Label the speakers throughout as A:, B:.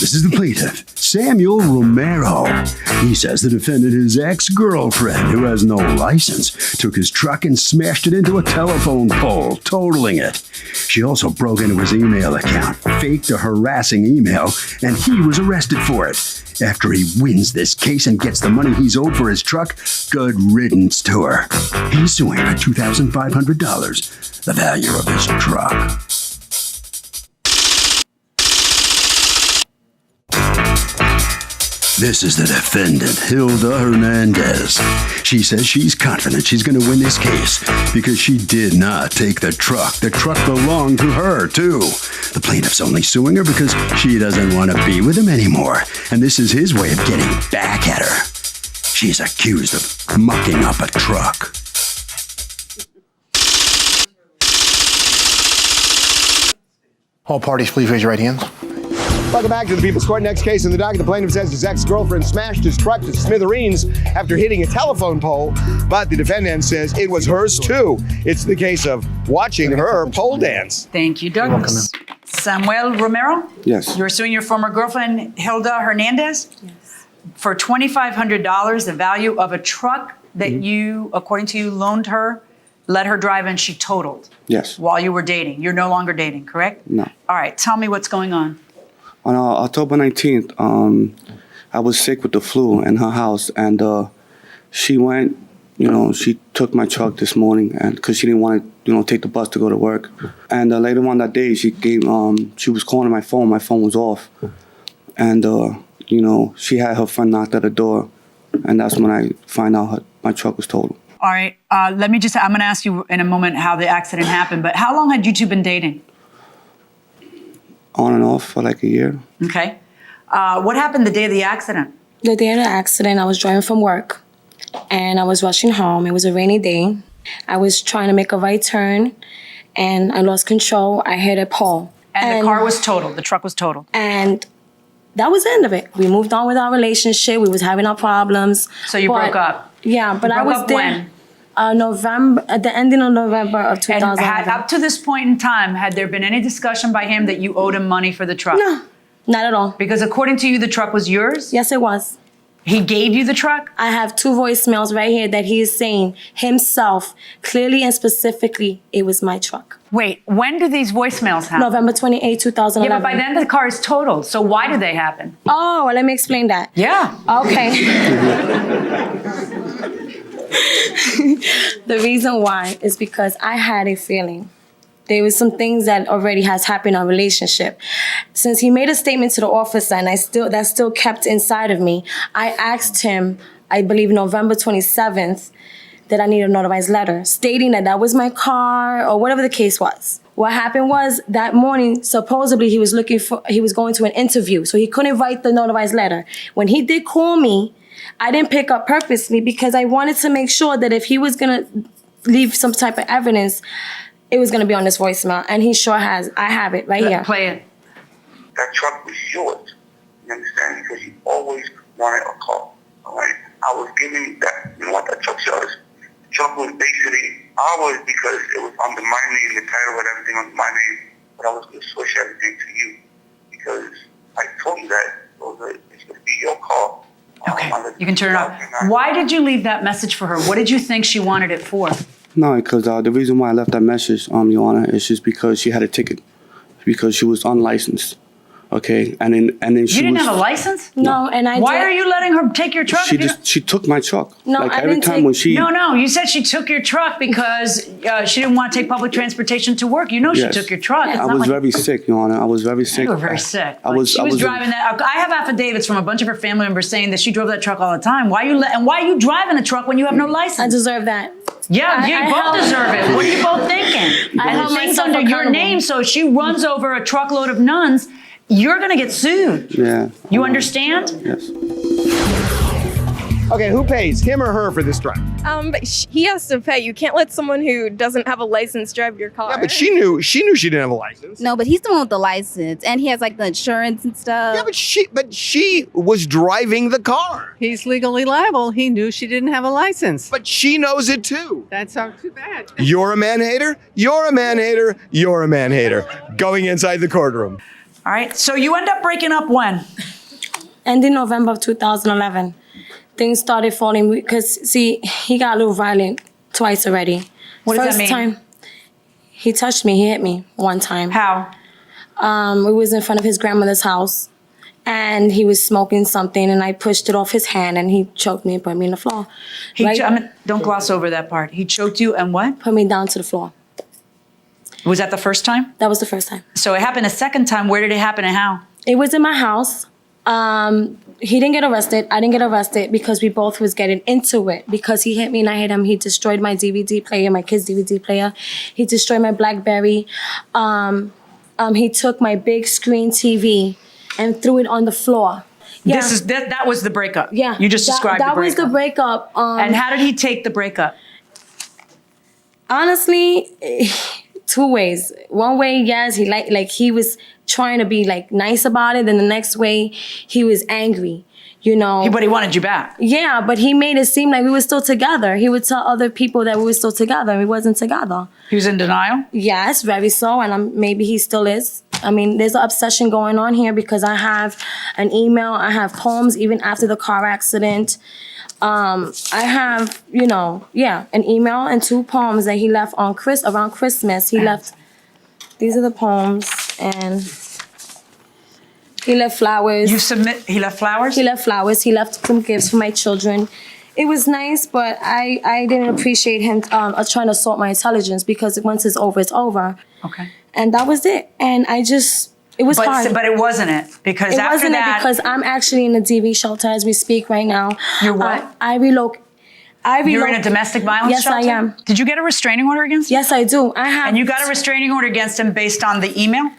A: This is the plaintiff, Samuel Romero. He says the defendant, his ex-girlfriend, who has no license, took his truck and smashed it into a telephone pole, totaling it. She also broke into his email account, faked a harassing email, and he was arrested for it. After he wins this case and gets the money he's owed for his truck, good riddance to her. He's suing for $2,500, the value of his truck. This is the defendant, Hilda Hernandez. She says she's confident she's going to win this case because she did not take the truck. The truck belonged to her, too. The plaintiff's only suing her because she doesn't want to be with him anymore, and this is his way of getting back at her. She's accused of mucking up a truck.
B: All parties, please raise your right hands.
C: Welcome back to the People's Court. Next case in the docket. The plaintiff says his ex-girlfriend smashed his truck to smithereens after hitting a telephone pole, but the defendant says it was hers too. It's the case of watching her pole dance.
D: Thank you, Douglas. Samuel Romero?
E: Yes.
D: You're suing your former girlfriend, Hilda Hernandez?
F: Yes.
D: For $2,500, the value of a truck that you, according to you, loaned her, let her drive and she totaled.
E: Yes.
D: While you were dating. You're no longer dating, correct?
E: No.
D: All right, tell me what's going on.
E: On October 19th, I was sick with the flu in her house, and she went, she took my truck this morning, and because she didn't want to, take the bus to go to work. And later on that day, she was calling my phone. My phone was off, and she had her friend knocked at the door, and that's when I find out my truck was totaled.
D: All right, I'm going to ask you in a moment how the accident happened, but how long had you two been dating?
E: On and off for like a year.
D: Okay. What happened the day of the accident?
F: The day of the accident, I was driving from work and I was rushing home. It was a rainy day. I was trying to make a right turn and I lost control. I hit a pole.
D: And the car was totaled. The truck was totaled.
F: And that was the end of it. We moved on with our relationship. We was having our problems.
D: So you broke up?
F: Yeah, but I was
D: up
F: there.
D: When?
F: November, at the ending of November of 2011.
D: And up to this point in time, had there been any discussion by him that you owed him money for the truck?
F: No, not at all.
D: Because according to you, the truck was yours?
F: Yes, it was.
D: He gave you the truck?
F: I have 2 voicemails right here that he is saying himself, clearly and specifically, it was my truck.
D: Wait, when do these voicemails happen?
F: November 28, 2011.
D: Yeah, but by then the car is totaled. So why do they happen?
F: Oh, well, let me explain that.
D: Yeah.
F: Okay. The reason why is because I had a feeling. There was some things that already has happened in our relationship. Since he made a statement to the officer and that still kept inside of me, I asked him, I believe November 27th, that I need a notarized letter stating that was my car or whatever the case was. What happened was that morning, supposedly he was going to an interview, so he couldn't write the notarized letter. When he did call me, I didn't pick up purposely because I wanted to make sure that if he was gonna leave some type of evidence, it was gonna be on this voicemail, and he sure has. I have it right here.
D: Play it.
G: That truck was yours. You understand? Because you always wanted a car. All right? I was giving that, that truck's yours. The truck was basically ours because it was under my name, the title and everything under my name, but I was going to switch everything to you because I told you that it's going to be your car.
D: Okay, you can turn it off. Why did you leave that message for her? What did you think she wanted it for?
E: No, because the reason why I left that message, Your Honor, is just because she had a ticket, because she was unlicensed. Okay, and then she
D: You didn't have a license?
F: No, and I
D: Why
F: did.
D: are you letting her take your truck?
E: She took my truck.
F: No,
E: like
F: I
E: every
F: didn't
E: time
F: take-
E: when she.
D: No, you said she took your truck because she didn't want to take public transportation to work. You know
E: Yes.
D: she took your truck. It's
E: I
D: not
E: was
D: like
E: very sick, Your Honor. I was very sick.
D: You were very sick.
E: She
D: was driving that. I have affidavits from a bunch of her family members saying that she drove that truck all the time. Why are you driving a truck when you have no license?
F: I deserve that.
D: Yeah, you both deserve it. What are you both thinking?
F: I
D: And
F: held
D: the thing's
F: myself
D: under your
F: accountable.
D: name, so if she runs over a truckload of nuns, you're going to get sued.
E: Yeah.
D: You understand?
E: Yes.
C: Okay, who pays, him or her, for this truck?
H: But he has to pay. You can't let someone who doesn't have a license drive your car.
C: Yeah, but she knew she didn't have a license.
I: No, but he's the one with the license, and he has like the insurance and stuff.
C: Yeah, but she was driving the car.
J: He's legally liable. He knew she didn't have a license.
C: But she knows it too.
J: That's not too bad.
C: You're a man hater. You're a man hater. You're a man hater. Going inside the courtroom.
D: All All right. So you end up breaking up when?
F: And in November of 2011, things started falling because, see, he got a little violent twice already.
D: What does that
F: First
D: mean?
F: time, he touched me. He hit me one time.
D: How?
F: It was in front of his grandmother's house, and he was smoking something, and I pushed it off his hand, and he choked me and put me on the floor.
D: Don't gloss over that part. He choked you and what?
F: Put me down to the floor.
D: Was that the first time?
F: That was the first time.
D: So it happened a second time. Where did it happen and how?
F: It was in my house. He didn't get arrested. I didn't get arrested because we both was getting into it. Because he hit me and I hit him. He destroyed my DVD player, my kid's DVD player. He destroyed my BlackBerry. He took my big screen TV and threw it on the floor. Yeah.
D: That was the breakup.
F: Yeah.
D: You just described the breakup.
F: That was the breakup.
D: And how did he take the breakup?
F: Honestly, two ways. One way, yes, he was trying to be like nice about it. Then the next way, he was angry. You know.
D: But he wanted you back.
F: Yeah, but he made it seem like we were still together. He would tell other people that we were still together, and we wasn't together.
D: He was in denial?
F: Yes, very so, and maybe he still is. I mean, there's an obsession going on here because I have an email, I have poems even after the car accident. I have, an email and 2 poems that he left on around Christmas. He left, these are the poems, and he left flowers.
D: He left flowers?
F: He left flowers. He left some gifts for my children. It was nice, but I didn't appreciate him trying to assault my intelligence because once it's over, it's over.
D: Okay.
F: And that was it. And it was hard.
D: But it wasn't it. Because after that.
F: Because I'm actually in a DV shelter as we speak right now.
D: You're what?
F: You're
D: in a domestic violence shelter?
F: Yes, I am.
D: Did you get a restraining order against him?
F: Yes, I do. I have.
D: And you got a restraining order against him based on the email?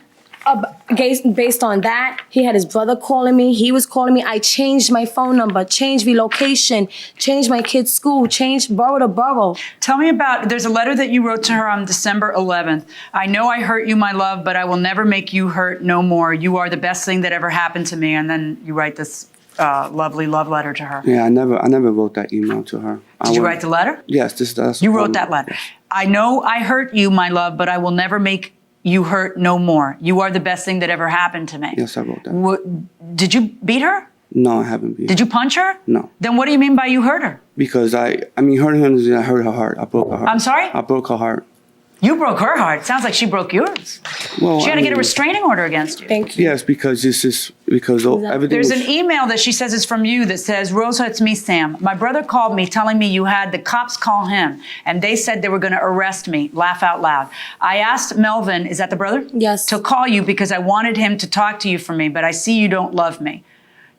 F: Based on that, he had his brother calling me. He was calling me. I changed my phone number, changed relocation, changed my kid's school, changed borough to borough.
D: Tell me there's a letter that you wrote to her on December 11th. I know I hurt you, my love, but I will never make you hurt no more. You are the best thing that ever happened to me. And then you write this lovely love letter to her.
E: Yeah, I never wrote that email to her.
D: Did you write the letter?
E: Yes, that's.
D: You wrote that letter. Yes. I know I hurt you, my love, but I will never make you hurt no more. You are the best thing that ever happened to me.
E: Yes, I wrote that.
D: Did you beat her?
E: No, I haven't beat her.
D: Did you punch her?
E: No.
D: Then what do you mean by you hurt her?
E: Because hurting her is I hurt her heart. I broke her heart.
D: I'm sorry?
E: I broke her heart.
D: You broke her heart. It sounds like she broke yours.
E: Well,
D: she had to get a restraining order against you.
F: Thank you.
E: Yes, because everything.
D: There's an email that she says is from you that says, Rosa, it's me, Sam. My brother called me telling me you had the cops call him, and they said they were going to arrest me. Laugh out loud. I asked Melvin, is that the brother?
F: Yes.
D: To call you because I wanted him to talk to you for me, but I see you don't love me.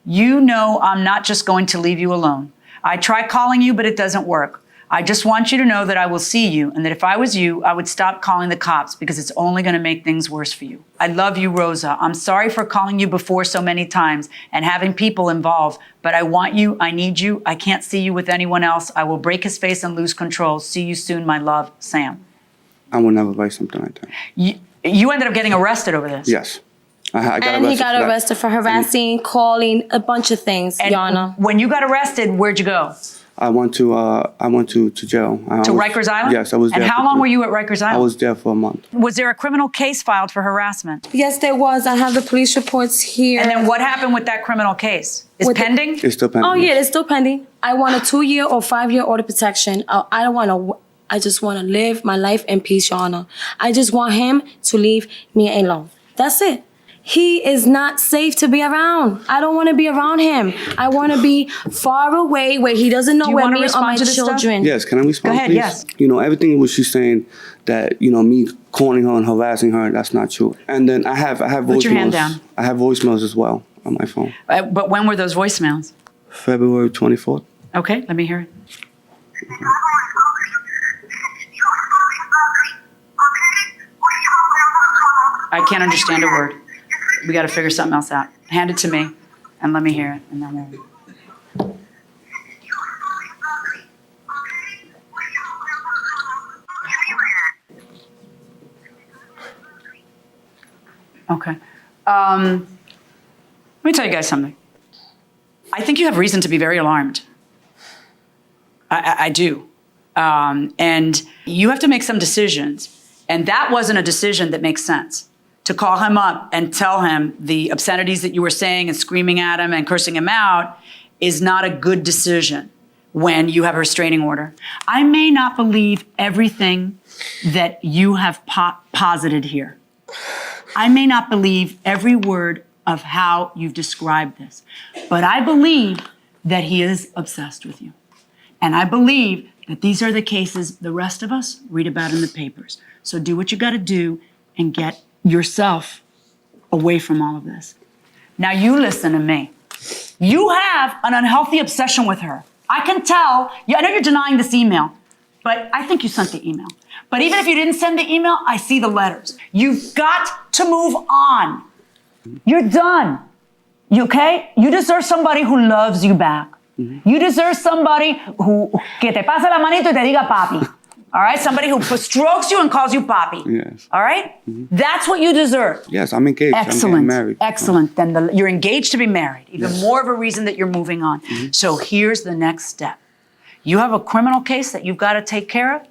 D: You know I'm not just going to leave you alone. I try calling you, but it doesn't work. I just want you to know that I will see you and that if I was you, I would stop calling the cops because it's only going to make things worse for you. I love you, Rosa. I'm sorry for calling you before so many times and having people involved, but I want you. I need you. I can't see you with anyone else. I will break his face and lose control. See you soon, my love, Sam.
E: I will never write something like that.
D: You ended up getting arrested over this.
E: Yes.
F: He got arrested for harassing, calling, a bunch of things,
D: and
F: Your Honor.
D: When you got arrested, where'd you go?
E: I went to jail.
D: To Rikers Island?
E: Yes, I was there.
D: And how long were you at Rikers Island?
E: I was there for a month.
D: Was there a criminal case filed for harassment?
F: Yes, there was. I have the police reports here.
D: And then what happened with that criminal case? It's pending?
E: It's still pending.
F: Oh, yeah, it's still pending. I want a 2-year or 5-year order protection. I just want to live my life in peace, Your Honor. I just want him to leave me alone. That's it. He is not safe to be around. I don't want to be around him. I want to be far away where he doesn't know where me or my children.
E: Yes, can I respond,
D: Go ahead,
E: please?
D: yes.
E: Everything what she's saying that, me calling her and harassing her, that's not true. And then I have voicemails.
D: Put your hand down.
E: I have voicemails as well on my phone.
D: But when were those voicemails?
E: February 24th.
D: Okay, let me hear it. I can't understand a word. We got to figure something else out. Hand it to me and let me hear it. And then we'll... Okay. Let me tell you guys something. I think you have reason to be very alarmed. I do. And you have to make some decisions. And that wasn't a decision that makes sense. to call him up and tell him the obscenities that you were saying and screaming at him and cursing him out is not a good decision when you have a restraining order. I may not believe everything that you have posited here. I may not believe every word of how you've described this, but I believe that he is obsessed with you. And I believe that these are the cases the rest of us read about in the papers. So do what you got to do and get yourself away from all of this. Now you listen to me. You have an unhealthy obsession with her. I can tell. I know you're denying this email, but I think you sent the email. But even if you didn't send the email, I see the letters. You've got to move on. You're done. You okay? You deserve somebody who loves you back. You deserve somebody who que te pasa la manito y te diga papi. All right? Somebody who strokes you and calls you papi.
E: Yes.
D: All right? That's what you deserve.
E: Yes, I'm engaged.
D: Excellent.
E: I'm getting married.
D: Excellent. Then you're engaged to be married. Even
E: Yes.
D: more of a reason that you're moving on. So here's the next step. You have a criminal case that you've got to take care of,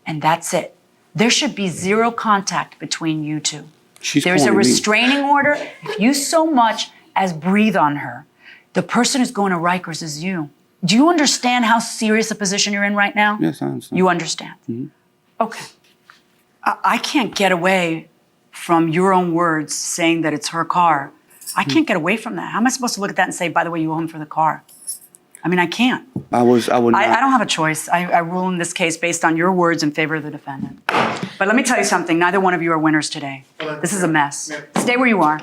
D: and that's it. There should be zero contact between you two. There's a
E: calling me.
D: restraining order. If you so much as breathe on her, the person who's going to Rikers is you. Do you understand how serious a position you're in right now?
E: Yes, I understand.
D: You understand? Okay. I can't get away from your own words saying that it's her car. I can't get away from that. How am I supposed to look at that and say, by the way, you owe him for the car? I mean, I can't.
E: I would not.
D: I don't have a choice. I rule in this case based on your words in favor of the defendant. But let me tell you something. Neither one of you are winners today. This is a mess. Stay where you are.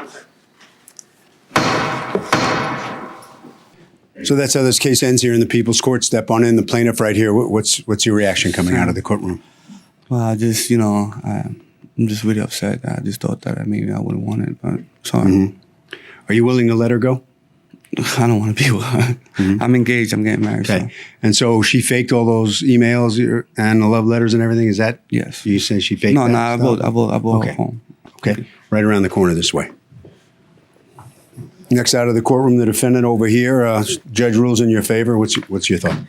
A: So that's how this case ends here in the People's Court. Step on in. The plaintiff right here. What's your reaction coming out of the courtroom?
E: Well, I just, I'm just really upset. I just thought that maybe I wouldn't want it, but sorry.
A: Are you willing to let her go?
E: I don't want to be with her. I'm engaged. I'm getting married.
A: Okay.
E: So.
A: And so she faked all those emails and the love letters and everything? Is that?
E: Yes.
A: You say she faked
E: No,
A: that
E: I
A: stuff?
E: bought
A: Okay.
E: her home.
A: Okay. Right around the corner this way. Next out of the courtroom, the defendant over here. Judge rules in your favor. What's your thought?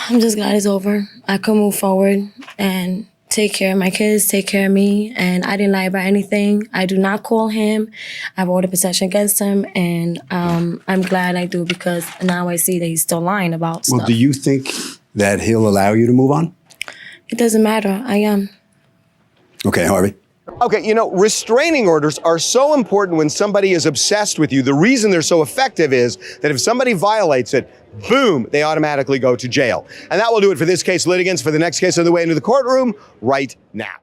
F: I'm just glad it's over. I could move forward and take care of my kids, take care of me, and I didn't lie about anything. I do not call him. I have order possession against him, and I'm glad I do because now I see that he's still lying about stuff.
A: Well, do you think that he'll allow you to move on?
F: It doesn't matter. I am.
A: Okay, Harvey.
C: Okay, restraining orders are so important when somebody is obsessed with you. The reason they're so effective is that if somebody violates it, boom, they automatically go to jail. And that will do it for this case. Litigants, for the next case on the way into the courtroom right now.